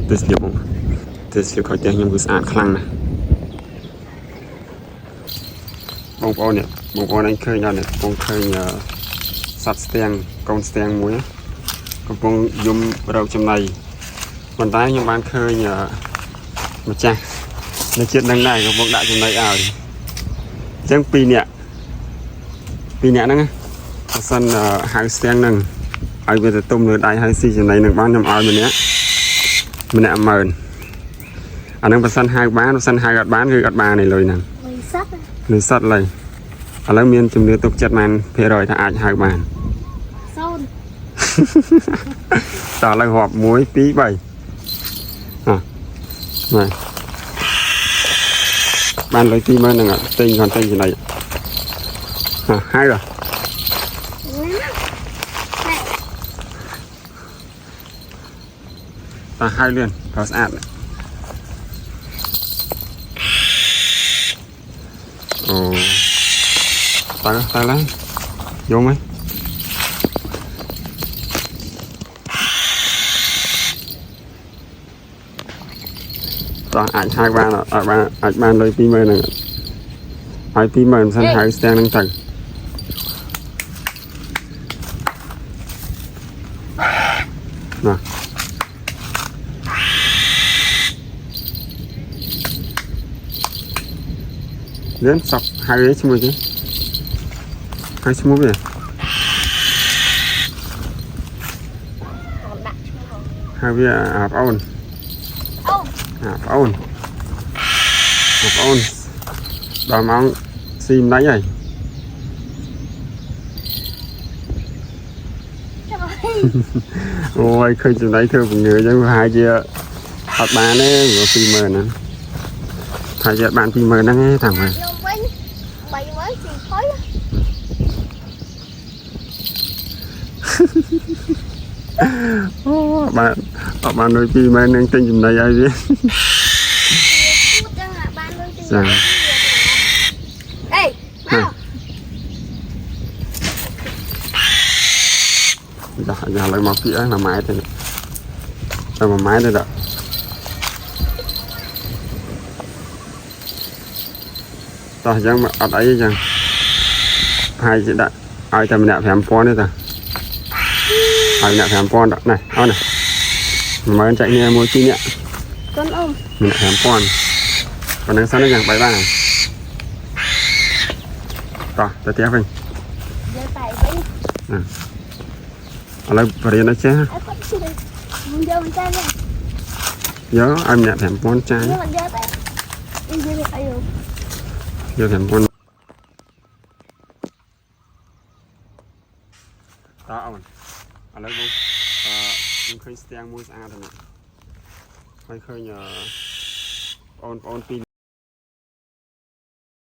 ទេសភាពមកទេសភាពខោផ្ទះខ្ញុំគឺស្អាតខ្លាំងណាស់បងប្អូននេះបងប្អូនឯងឃើញអត់នេះកំពុងឃើញសត្វស្ទាំងកូនស្ទាំងមួយកំពុងយំរកចំណីប៉ុន្តែខ្ញុំបានឃើញម្ចាស់នៅជាតិនឹងដែរកំពុងដាក់ចំណីឲ្យអញ្ចឹង2នាក់ហ្នឹងបើសិនហៅស្ទាំងហ្នឹងឲ្យវាទៅទុំលើដៃហើយស៊ីចំណីនឹងបានខ្ញុំឲ្យម្នាក់10000អាហ្នឹងបើសិនហៅបានបើសិនហៅអត់បានគឺអត់បានទេលុយហ្នឹងលុយសតឡើយឥឡូវមានជំនឿទុកចិត្តបានភាគរយថាអាចហៅបាន0តើឥឡូវរាប់1 2 3ណាបានលុយ20000ហ្នឹងអត់ទិញគាត់ទិញចំណីហៅតើហៅលឿនក៏ស្អាតអូតើឡើងយំហ៎តោះអាចហៅបានអត់បានអាចបានលុយ20000ហ្នឹងហើយ20000មិនសិនហៅស្ទាំងហ្នឹងទៅណាលឿនសក់ហៅឈ្មោះទេហៅឈ្មោះវាហៅវាប្អូនប្អូនដល់ម៉ោងស៊ីម្ដេចហើយអូយឃើញចំណៃធ្វើពងើអញ្ចឹងប្រហែលជាអត់បានទេ20000ហ្នឹងថាជាបាន20000ហ្នឹងទេតាមមើលខ្ញុំវិញ30000ស៊ីផុយអូបានលុយ20000ហ្នឹងទិញចំណីឲ្យវាចាអេមកយ៉ាឡើយមកពី1ម៉ែត្រទេតែ1ម៉ែត្រទេដល់តោះអញ្ចឹងអត់អីអញ្ចឹងហើយជាដាក់ឲ្យតែម្នាក់5000ទេតាឲ្យម្នាក់5000ដាក់នេះអត់ណា10000ចែកគ្នា1 2នាក់កូនអ៊ំម្នាក់5000ប៉ុណ្្នឹងសិនយ៉ាងបាយបានតោះទៅផ្ទះវិញយកតែវិញឥឡូវបរិញ្ញាចេះយកមិនចាយយកឲ្យម្នាក់5000ចាយយកតែយកអីយក5000តើអូនឥឡូវខ្ញុំឃើញស្ទាំងមួយស្អាតហ្នឹងហើយឃើញបងប្អូនពី